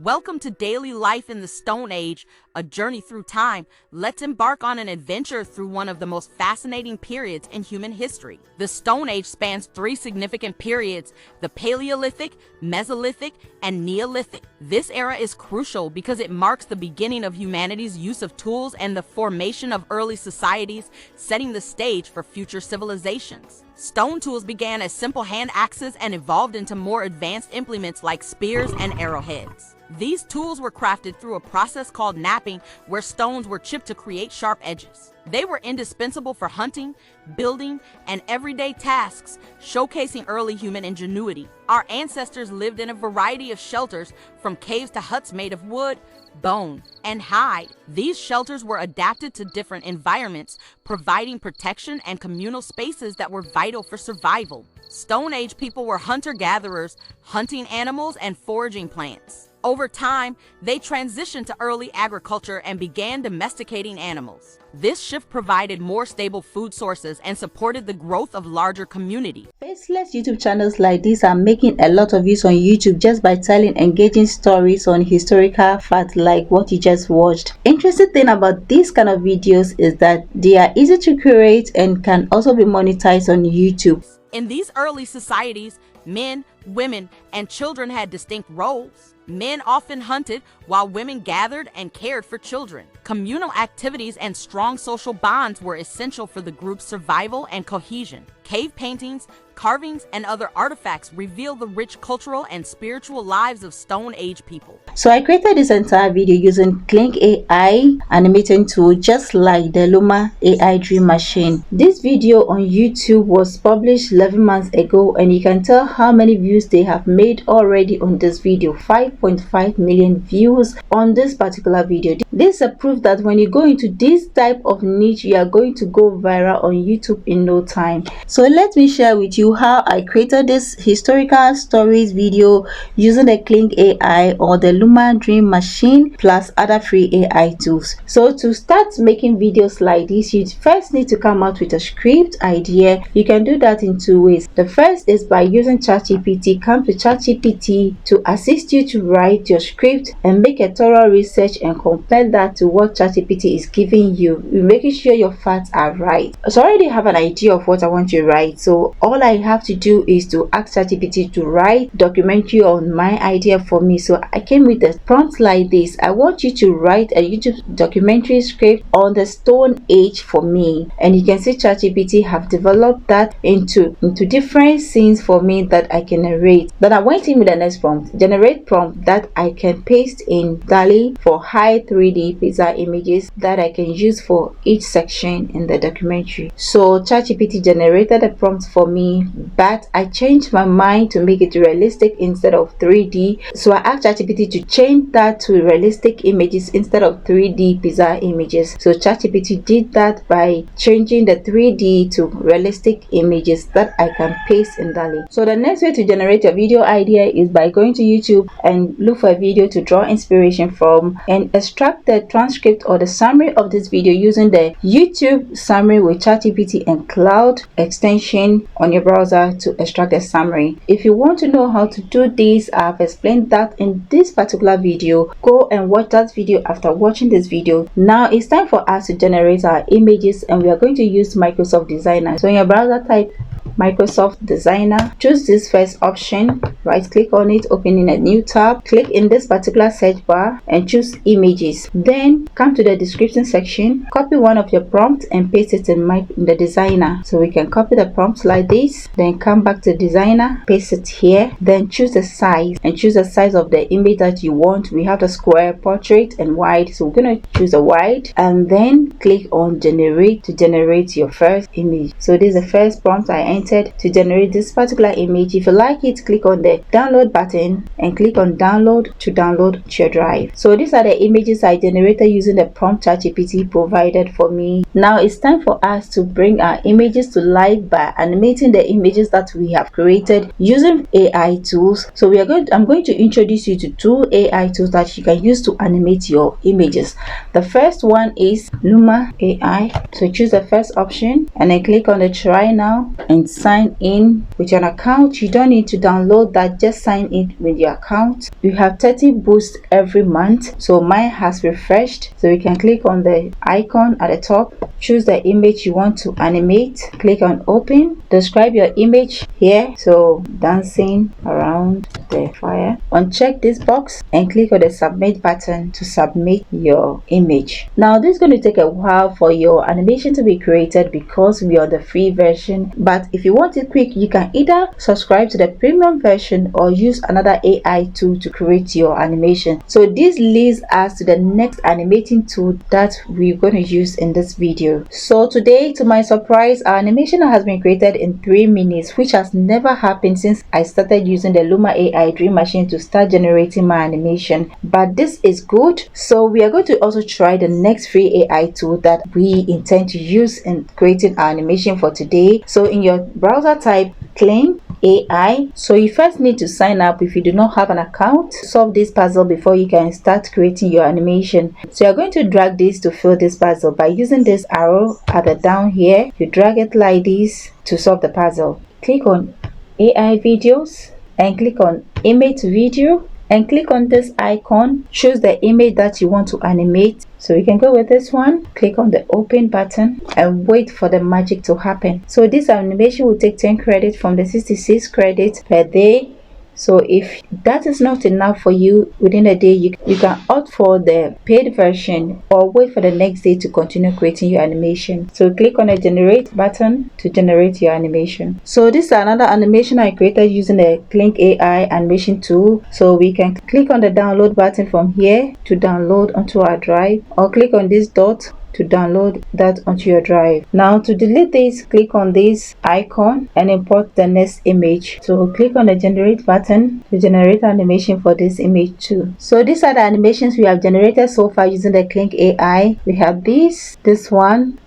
Welcome to Daily Life in the Stone Age, a journey through time. Let's embark on an adventure through one of the most fascinating periods in human history. The Stone Age spans three significant periods: the Paleolithic, Mesolithic, and Neolithic. This era is crucial because it marks the beginning of humanity's use of tools and the formation of early societies, setting the stage for future civilizations. Stone tools began as simple hand axes and evolved into more advanced implements like spears and arrowheads. These tools were crafted through a process called knapping, where stones were chipped to create sharp edges. They were indispensable for hunting, building, and everyday tasks, showcasing early human ingenuity. Our ancestors lived in a variety of shelters, from caves to huts made of wood, bone, and hide. These shelters were adapted to different environments, providing protection and communal spaces that were vital for survival. Stone Age people were hunter-gatherers, hunting animals and foraging plants. Over time, they transitioned to early agriculture and began domesticating animals. This shift provided more stable food sources and supported the growth of larger communities. Faceless YouTube channels like this are making a lot of views on YouTube just by telling engaging stories on historical facts like what you just watched. Interesting thing about these kind of videos is that they are easy to create and can also be monetized on YouTube. In these early societies, men, women, and children had distinct roles. Men often hunted while women gathered and cared for children. Communal activities and strong social bonds were essential for the group's survival and cohesion. Cave paintings, carvings, and other artifacts reveal the rich cultural and spiritual lives of Stone Age people. So I created this entire video using Clink AI animating tool, just like the Luma AI Dream Machine. This video on YouTube was published 11 months ago, and you can tell how many views they have made already on this video. 5.5 million views on this particular video. This is a proof that when you go into this type of niche, you are going to go viral on YouTube in no time. So let me share with you how I created this historical stories video using the Clink AI or the Luma Dream Machine plus other free AI tools. So to start making videos like this, you first need to come out with a script idea. You can do that in two ways. The first is by using ChatGPT. Come to ChatGPT to assist you to write your script and make a thorough research and compare that to what ChatGPT is giving you. You're making sure your facts are right. So I already have an idea of what I want to write, so all I have to do is to ask ChatGPT to write documentary on my idea for me. So I came with a prompt like this: I want you to write a YouTube documentary script on the Stone Age for me. And you can see ChatGPT have developed that into different scenes for me that I can narrate. Then I went in with the next prompt, generate prompt that I can paste in DALL-E for high 3D pizza images that I can use for each section in the documentary. So ChatGPT generated a prompt for me, but I changed my mind to make it realistic instead of 3D. So I asked ChatGPT to change that to realistic images instead of 3D pizza images. So ChatGPT did that by changing the 3D to realistic images that I can paste in DALL-E. So the next way to generate a video idea is by going to YouTube and look for a video to draw inspiration from and extract the transcript or the summary of this video using the YouTube summary with ChatGPT and Claude extension on your browser to extract a summary. If you want to know how to do this, I've explained that in this particular video. Go and watch that video after watching this video. Now it's time for us to generate our images, and we are going to use Microsoft Designer. So in your browser, type Microsoft Designer, choose this first option, right click on it, opening a new tab, click in this particular search bar and choose images. Then come to the description section, copy one of your prompts and paste it in the designer. So we can copy the prompts like this, then come back to designer, paste it here, then choose the size and choose the size of the image that you want. We have the square, portrait and wide, so we're going to choose a wide and then click on generate to generate your first image. So this is the first prompt I entered to generate this particular image. If you like it, click on the download button and click on download to download to your drive. So these are the images I generated using the prompt ChatGPT provided for me. Now it's time for us to bring our images to life by animating the images that we have created using AI tools. So I'm going to introduce you to two AI tools that you can use to animate your images. The first one is Luma AI. So choose the first option and then click on the try now and sign in with an account. You don't need to download that, just sign in with your account. You have 30 boosts every month, so mine has refreshed. So you can click on the icon at the top, choose the image you want to animate, click on open, describe your image here, so dancing around the fire. Uncheck this box and click on the submit button to submit your image. Now this is going to take a while for your animation to be created because we are the free version, but if you want it quick, you can either subscribe to the premium version or use another AI tool to create your animation. So this leads us to the next animating tool that we're going to use in this video. So today, to my surprise, our animation has been created in 3 minutes, which has never happened since I started using the Luma AI Dream Machine to start generating my animation. But this is good. So we are going to also try the next free AI tool that we intend to use in creating our animation for today. So in your browser, type Clink AI. So you first need to sign up if you do not have an account. Solve this puzzle before you can start creating your animation. So you're going to drag this to fill this puzzle by using this arrow at the down here. You drag it like this to solve the puzzle. Click on AI videos and click on image video and click on this icon. Choose the image that you want to animate. So we can go with this one. Click on the open button and wait for the magic to happen. So this animation will take 10 credits from the 66 credits per day. So if that is not enough for you within a day, you can opt for the paid version or wait for the next day to continue creating your animation. So click on the generate button to generate your animation. So this is another animation I created using the Clink AI animation tool. So we can click on the download button from here to download onto our drive, or click on this dot to download that onto your drive. Now to delete this, click on this icon and import the next image. So click on the generate button to generate animation for this image too. So these are the animations we have generated so far using the Clink AI. We have this one,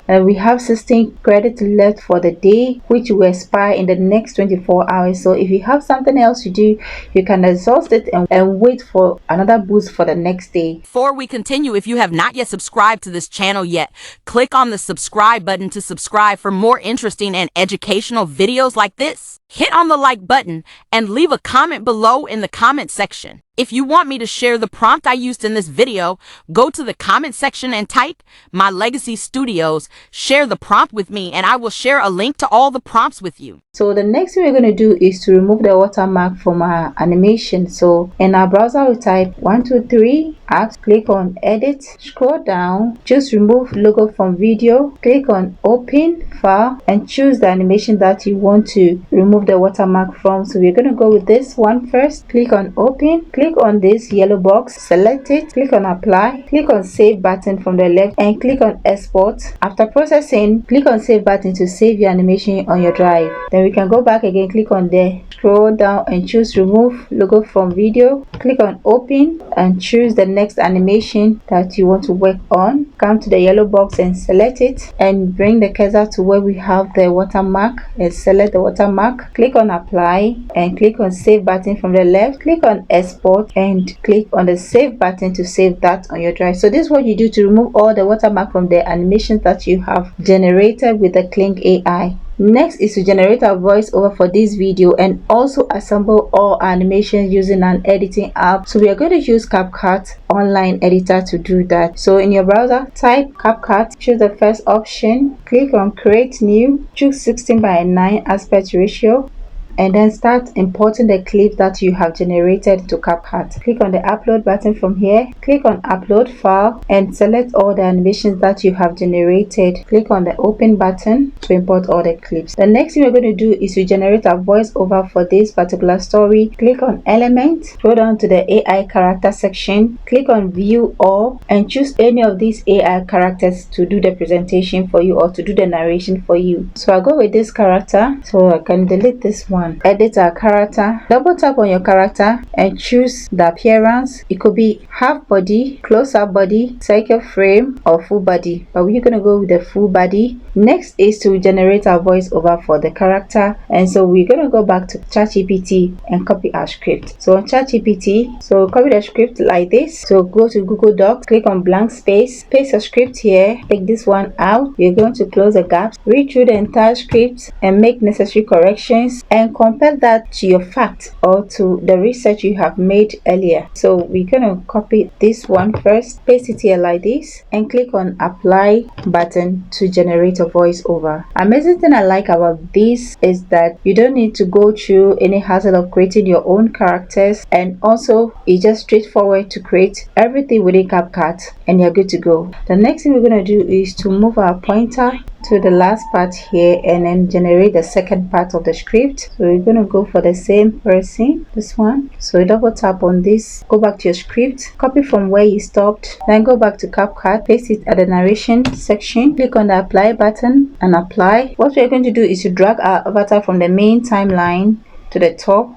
and we have 16 credits left for the day, which will expire in the next 24 hours. So if you have something else to do, you can exhaust it and wait for another boost for the next day. Before we continue, if you have not yet subscribed to this channel yet, click on the subscribe button to subscribe for more interesting and educational videos like this. Hit on the like button and leave a comment below in the comment section. If you want me to share the prompt I used in this video, go to the comment section and type My Legacy Studios, share the prompt with me, and I will share a link to all the prompts with you. So the next thing we're going to do is to remove the watermark from our animation. So in our browser, we type 123 apps, click on edit, scroll down, choose remove logo from video, click on open file and choose the animation that you want to remove the watermark from. So we're going to go with this one first. Click on open, click on this yellow box, select it, click on apply, click on save button from the left and click on export. After processing, click on save button to save your animation on your drive. Then we can go back again, click on there, scroll down and choose remove logo from video, click on open and choose the next animation that you want to work on. Come to the yellow box and select it and bring the cursor to where we have the watermark and select the watermark. Click on apply and click on save button from the left, click on export and click on the save button to save that on your drive. So this is what you do to remove all the watermark from the animations that you have generated with the Clink AI. Next is to generate a voiceover for this video and also assemble all animations using an editing app. So we are going to use Cupcut online editor to do that. So in your browser, type Cupcut, choose the first option, click on create new, choose 16:9 aspect ratio, and then start importing the clip that you have generated to Cupcut. Click on the upload button from here, click on upload file and select all the animations that you have generated. Click on the open button to import all the clips. The next thing we're going to do is to generate a voiceover for this particular story. Click on element, go down to the AI character section, click on view all and choose any of these AI characters to do the presentation for you or to do the narration for you. So I'll go with this character, so I can delete this one. on edit our character. Double tap on your character and choose the appearance. It could be half body, close-up body, circle frame, or full body, but we're gonna go with the full body. Next is to generate our voiceover for the character, and so we're gonna go back to ChatGPT and copy our script. So on ChatGPT, so copy the script like this. So go to Google Docs, click on blank space, paste a script here, take this one out. We're going to close the gaps, read through the entire script and make necessary corrections, and compare that to your fact or to the research you have made earlier. So we're gonna copy this one first, paste it here like this, and click on apply button to generate a voiceover. Amazing thing I like about this is that you don't need to go through any hassle of creating your own characters, and also it's just straightforward to create everything within Cupcut and you're good to go. The next thing we're going to do is to move our pointer to the last part here and then generate the second part of the script. So we're going to go for the same person, this one. So double tap on this, go back to your script, copy from where you stopped, then go back to Cupcut, paste it at the narration section, click on the apply button and apply. What we're going to do is to drag our avatar from the main timeline to the top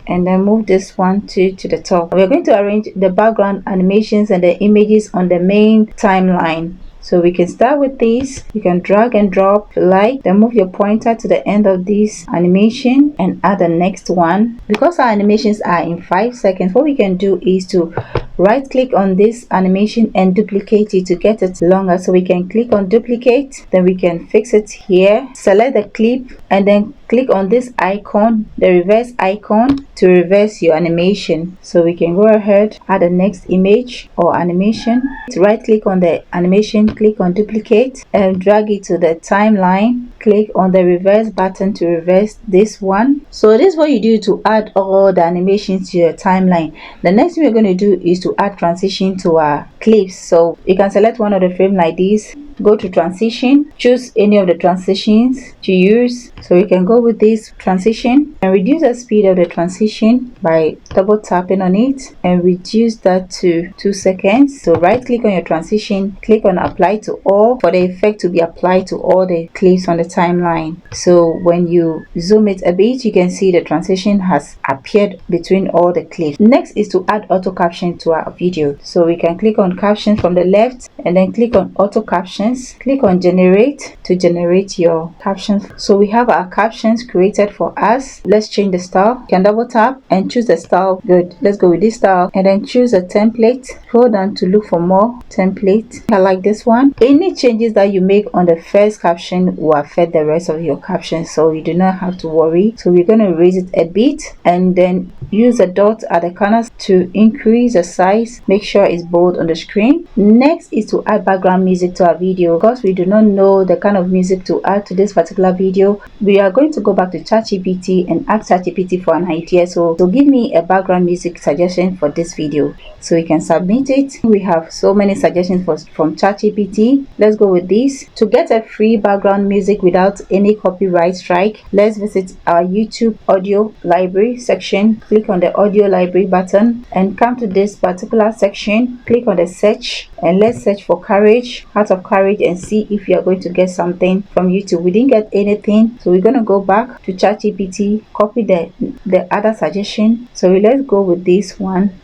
and then move this one to the top. We're going to arrange the background animations and the images on the main timeline. So we can start with this. You can drag and drop like, then move your pointer to the end of this animation and add the next one. Because our animations are in 5 seconds, what we can do is to right click on this animation and duplicate it to get it longer. So we can click on duplicate, then we can fix it here, select the clip and then click on this icon, the reverse icon, to reverse your animation. So we can go ahead, add the next image or animation, right click on the animation, click on duplicate and drag it to the timeline, click on the reverse button to reverse this one. So this is what you do to add all the animations to your timeline. The next thing we're going to do is to add transition to our clips. So you can select one of the frame like this, go to transition, choose any of the transitions to use. So you can go with this transition and reduce the speed of the transition by double tapping on it and reduce that to 2 seconds. So right click on your transition, click on apply to all for the effect to be applied to all the clips on the timeline. So when you zoom it a bit, you can see the transition has appeared between all the clips. Next is to add auto caption to our video. So we can click on captions from the left and then click on auto captions, click on generate to generate your captions. So we have our captions created for us. Let's change the style. You can double tap and choose the style. Good, let's go with this style and then choose a template. Scroll down to look for more template. I like this one. Any changes that you make on the first caption will affect the rest of your captions, so you do not have to worry. So we're going to raise it a bit and then use the dot at the corners to increase the size. Make sure it's bold on the screen. Next is to add background music to our video. Because we do not know the kind of music to add to this particular video, we are going to go back to ChatGPT and ask ChatGPT for an idea. So give me a background music suggestion for this video. So you can submit it. We have so many suggestions from ChatGPT. Let's go with this. To get a free background music without any copyright strike, let's visit our YouTube audio library section. Click on the audio library button and come to this particular section. Click on the search and let's search for Courage, Heart of Courage, and see if you are going to get something from YouTube. We didn't get anything, so we're going to go back to ChatGPT, copy the other suggestion. So let's go with this one.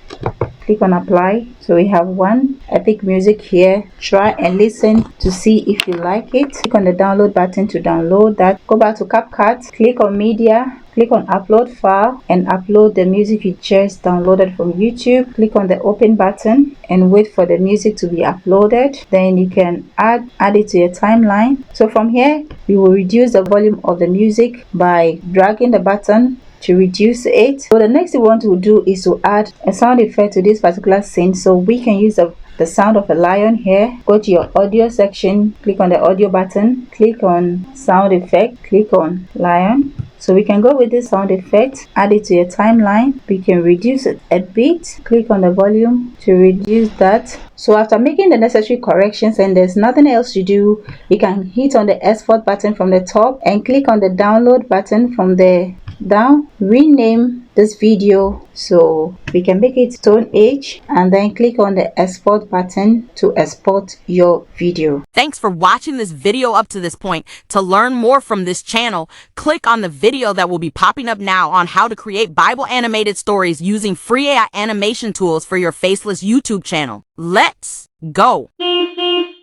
Click on apply. So we have one epic music here. Try and listen to see if you like it. Click on the download button to download that. Go back to Cupcut, click on media, click on upload file and upload the music you just downloaded from YouTube. Click on the open button and wait for the music to be uploaded. Then you can add it to your timeline. So from here we will reduce the volume of the music by dragging the button to reduce it. So the next thing we want to do is to add a sound effect to this particular scene. So we can use the sound of a lion here. Go to your audio section, click on the audio button, click on sound effect, click on lion. So we can go with this sound effect, add it to your timeline. We can reduce it a bit, click on the volume to reduce that. So after making the necessary corrections and there's nothing else to do, you can hit on the export button from the top and click on the download button from the down, rename this video, so we can make it Stone Age, and then click on the export button to export your video. Thanks for watching this video up to this point. To learn more from this channel, click on the video that will be popping up now on how to create Bible animated stories using free AI animation tools for your faceless YouTube channel. Let's go!